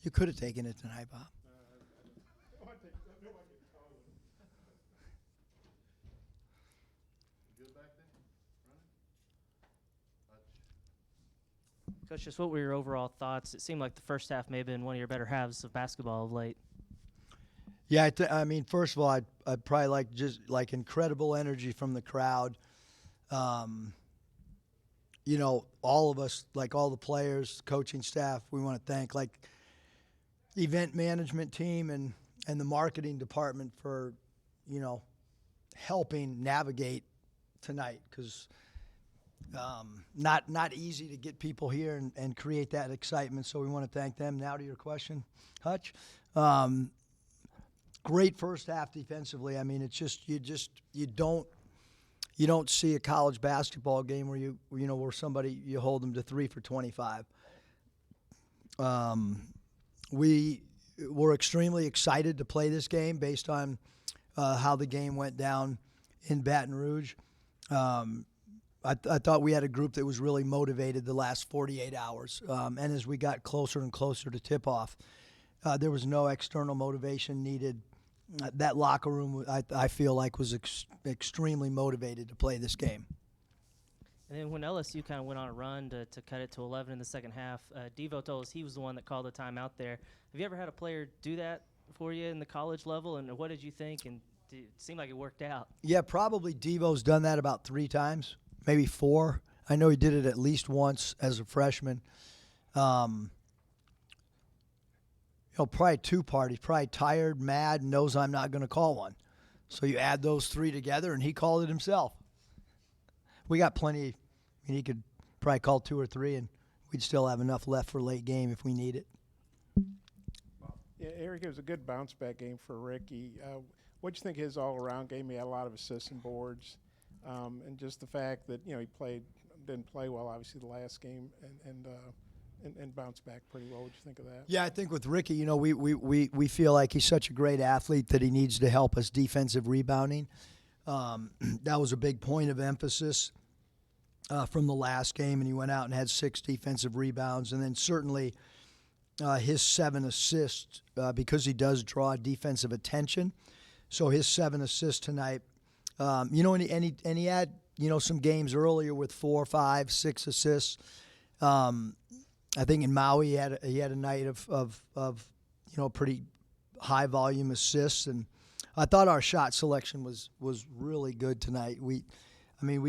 You could have taken it tonight, Bob. Coach, just what were your overall thoughts? It seemed like the first half may have been one of your better halves of basketball of late. Yeah, I mean, first of all, I'd probably like incredible energy from the crowd. You know, all of us, like all the players, coaching staff, we want to thank like event management team and the marketing department for, you know, helping navigate tonight because not easy to get people here and create that excitement. So we want to thank them. Now to your question, Hutch. Great first half defensively. I mean, it's just you don't see a college basketball game where where somebody you hold them to 3 for 25. We were extremely excited to play this game based on how the game went down in Baton Rouge. I thought we had a group that was really motivated the last 48 hours. And as we got closer and closer to tip-off, there was no external motivation needed. That locker room, I feel like, was extremely motivated to play this game. And then when LSU kind of went on a run to cut it to 11 in the second half, Devo told us he was the one that called the timeout there. Have you ever had a player do that for you in the college level, and what did you think? And it seemed like it worked out. Yeah, probably Devo's done that about 3 times, maybe 4. I know he did it at least once as a freshman. Probably 2 parties, probably tired, mad, knows I'm not going to call one. So you add those 3 together, and he called it himself. We got plenty. I mean, he could probably call 2 or 3, and we'd still have enough left for late game if we need it. Yeah, Eric, it was a good bounce-back game for Ricky. What'd you think of his all-around game? He had a lot of assists and boards, and just the fact that he didn't play well, obviously, the last game, and bounced back pretty well. What'd you think of that? Yeah, I think with Ricky, we feel like he's such a great athlete that he needs to help us defensive rebounding. That was a big point of emphasis from the last game, and he went out and had 6 defensive rebounds, and then certainly his 7 assists because he does draw defensive attention. So his 7 assists tonight, and he had some games earlier with 4, 5, 6 assists. I think in Maui he had a night of pretty high volume assists, and I thought our shot selection was really good tonight. We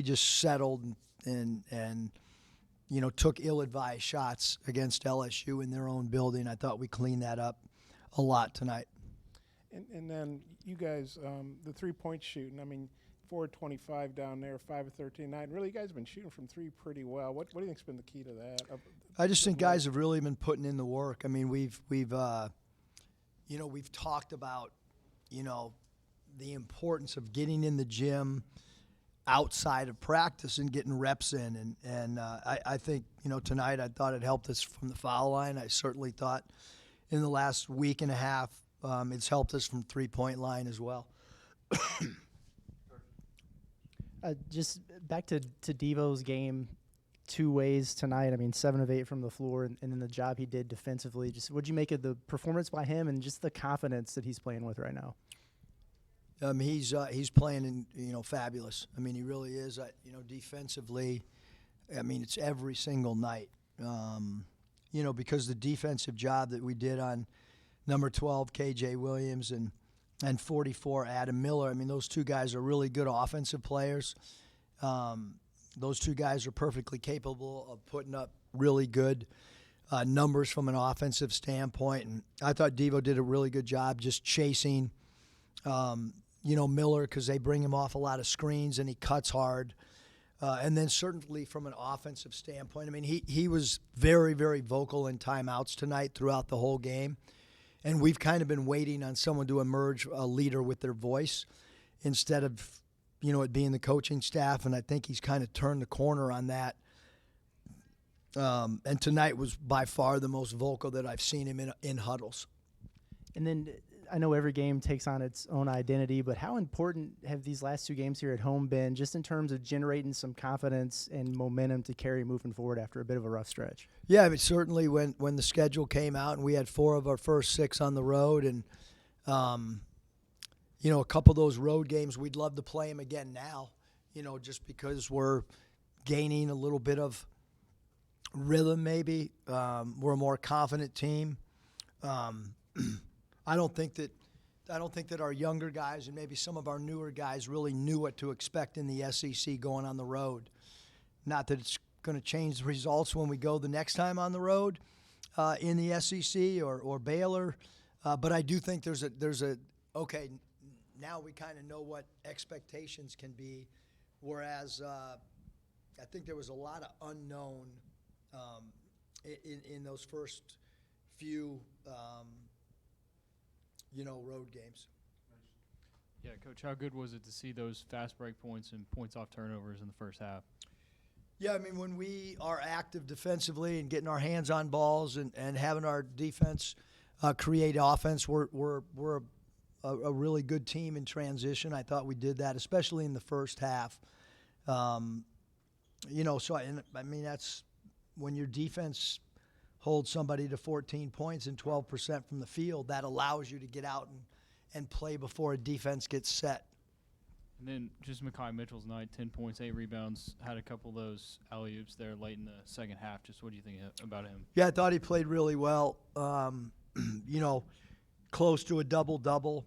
just settled and took ill-advised shots against LSU in their own building. I thought we cleaned that up a lot tonight. And then you guys, the 3-point shooting. I mean, 4-25 down there, 5 of 13 9. Really, you guys have been shooting from 3 pretty well. What do you think's been the key to that? I just think guys have really been putting in the work. I mean, we've talked about the importance of getting in the gym outside of practice and getting reps in, and I think tonight I thought it helped us from the foul line. I certainly thought in the last week and a half it's helped us from 3-point line as well. Just back to Devo's game, 2 ways tonight. I mean, 7 of 8 from the floor, and then the job he did defensively. Just what'd you make of the performance by him and just the confidence that he's playing with right now? He's playing fabulous. I mean, he really is. Defensively, I mean, it's every single night. Because the defensive job that we did on number 12 KJ Williams and 44 Adam Miller. I mean, those 2 guys are really good offensive players. Those 2 guys are perfectly capable of putting up really good numbers from an offensive standpoint. And I thought Devo did a really good job just chasing, Miller, because they bring him off a lot of screens and he cuts hard. And then certainly from an offensive standpoint, I mean, he was very, very vocal in timeouts tonight throughout the whole game. And we've kind of been waiting on someone to emerge a leader with their voice instead of, it being the coaching staff. And I think he's kind of turned the corner on that. And tonight was by far the most vocal that I've seen him in huddles. And then I know every game takes on its own identity, but how important have these last 2 games here at home been just in terms of generating some confidence and momentum to carry moving forward after a bit of a rough stretch? Yeah, I mean, certainly when the schedule came out and we had 4 of our first 6 on the road, and a couple of those road games, we'd love to play them again now, just because we're gaining a little bit of rhythm maybe. We're a more confident team. I don't think that our younger guys and maybe some of our newer guys really knew what to expect in the SEC going on the road. Not that it's going to change the results when we go the next time on the road in the SEC or Baylor, but I do think there's a okay. Now we kind of know what expectations can be, whereas I think there was a lot of unknown in those first few road games. Yeah, Coach, how good was it to see those fast break points and points off turnovers in the first half? Yeah, I mean, when we are active defensively and getting our hands on balls and having our defense create offense, we're a really good team in transition. I thought we did that, especially in the first half. That's when your defense holds somebody to 14 points and 12% from the field, that allows you to get out and play before a defense gets set. And then just Mekhi Mitchell's night, 10 points, 8 rebounds, had a couple of those alley-oops there late in the second half. Just what do you think about him? Yeah, I thought he played really well. Close to a double-double.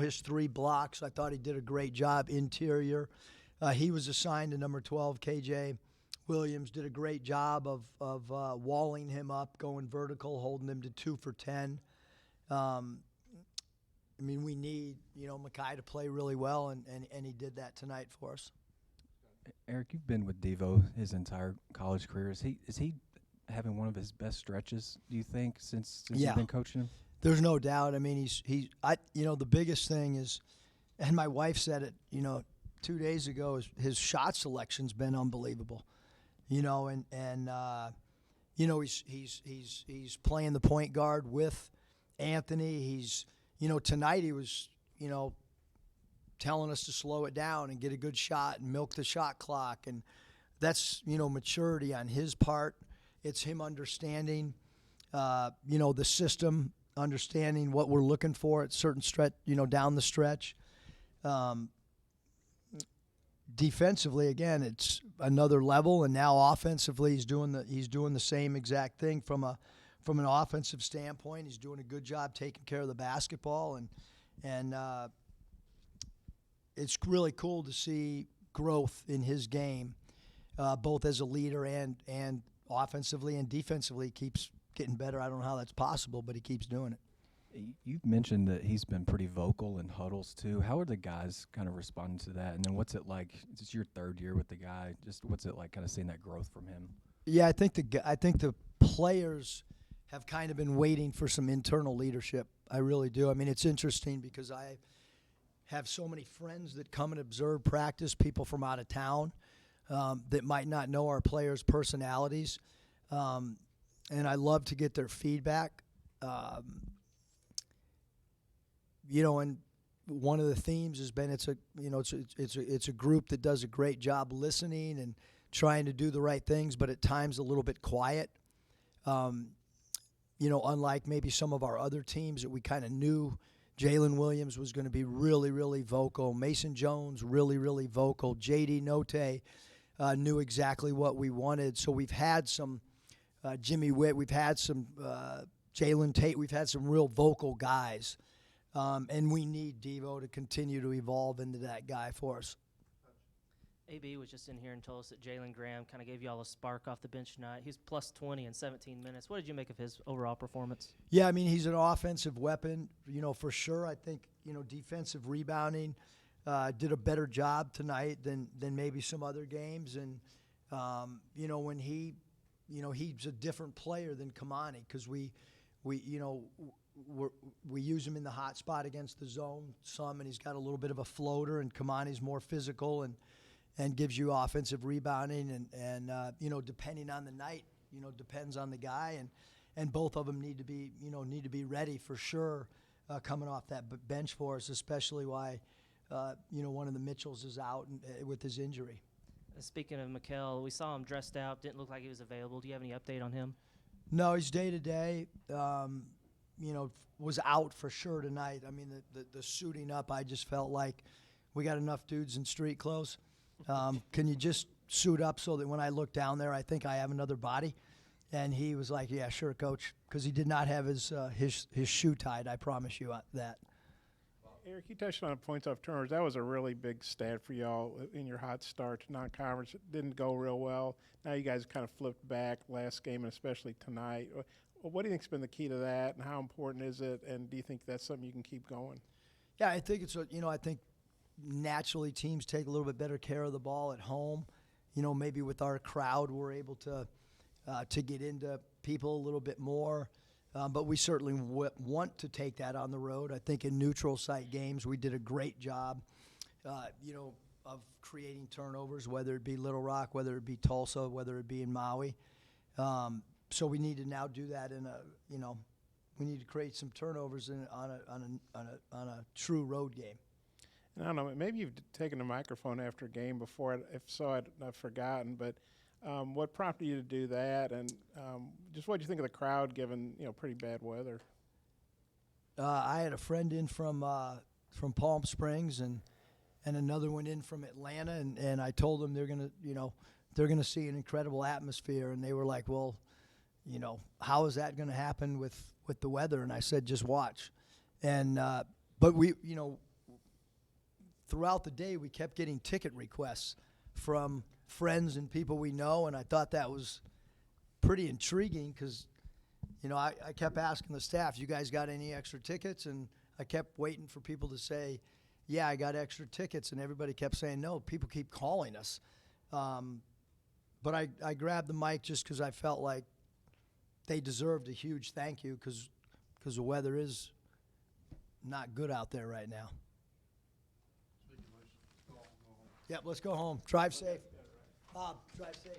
His 3 blocks, I thought he did a great job interior. He was assigned to number 12, KJ Williams, did a great job of walling him up, going vertical, holding him to 2 for 10. We need, Mekhi to play really well, and he did that tonight for us. Eric, you've been with Devo his entire college career. Is he having one of his best stretches, do you think, since you've been coaching him? There's no doubt. I mean, the biggest thing is, and my wife said it, 2 days ago, is his shot selection's been unbelievable. He's playing the point guard with Anthony. He's, tonight he was, telling us to slow it down and get a good shot and milk the shot clock. And that's, maturity on his part. It's him understanding, the system, understanding what we're looking for at certain stretch, down the stretch. Defensively, again, it's another level, and now offensively, he's doing the same exact thing from an offensive standpoint. He's doing a good job taking care of the basketball, and it's really cool to see growth in his game, both as a leader and offensively and defensively. He keeps getting better. I don't know how that's possible, but he keeps doing it. You've mentioned that he's been pretty vocal in huddles too. How are the guys kind of responding to that? And then what's it like? It's your 3rd year with the guy. Just what's it like kind of seeing that growth from him? Yeah, I think the players have kind of been waiting for some internal leadership. I really do. I mean, it's interesting because I have so many friends that come and observe practice, people from out of town that might not know our players' personalities, and I love to get their feedback. And one of the themes has been it's a group that does a great job listening and trying to do the right things, but at times a little bit quiet. Unlike maybe some of our other teams that we kind of knew, Jalen Williams was going to be really, really vocal. Mason Jones, really, really vocal. J.D. Note knew exactly what we wanted. So we've had some Jimmy Witt, we've had some Jalen Tate, we've had some real vocal guys. And we need Devo to continue to evolve into that guy for us. AB was just in here and told us that Jalen Graham kind of gave you all a spark off the bench tonight. He's plus 20 in 17 minutes. What did you make of his overall performance? Yeah, I mean, he's an offensive weapon, for sure. I think, defensive rebounding did a better job tonight than maybe some other games. And, when he's a different player than Kamani because we use him in the hot spot against the zone some, and he's got a little bit of a floater, and Kamani's more physical and gives you offensive rebounding and depending on the night, depends on the guy. and both of them need to be ready for sure coming off that bench for us, especially why one of the Mitchells is out with his injury. Speaking of Mikal, we saw him dressed out. Didn't look like he was available. Do you have any update on him? No, he's day to day. Was out for sure tonight. I mean, the suiting up, I just felt like we got enough dudes in street clothes. Can you just suit up so that when I look down there, I think I have another body? And he was like, yeah, sure, coach, because he did not have his shoe tied. I promise you that. Eric, you touched on points off turnovers. That was a really big stat for y'all in your hot start to non-conference. It didn't go real well. Now you guys kind of flipped back last game and especially tonight. What do you think's been the key to that, and how important is it? And do you think that's something you can keep going? Yeah, I think I think naturally teams take a little bit better care of the ball at home. Maybe with our crowd, we're able to get into people a little bit more. But we certainly want to take that on the road. I think in neutral site games, we did a great job, of creating turnovers, whether it be Little Rock, whether it be Tulsa, whether it be in Maui. So we need to now do that we need to create some turnovers on a true road game. And I don't know, maybe you've taken the microphone after a game before. If so, I've forgotten. But what prompted you to do that? And just what did you think of the crowd given pretty bad weather? I had a friend in from Palm Springs and another one in from Atlanta, and I told them they're gonna see an incredible atmosphere, and they were like, well, how is that going to happen with the weather? And I said, just watch. And but we, throughout the day, we kept getting ticket requests from friends and people we know, and I thought that was pretty intriguing because, I kept asking the staff, you guys got any extra tickets? And I kept waiting for people to say, yeah, I got extra tickets, and everybody kept saying, no, people keep calling us. But I grabbed the mic just because I felt like they deserved a huge thank you because the weather is not good out there right now. Yep, let's go home. Drive safe. Bob, drive safe.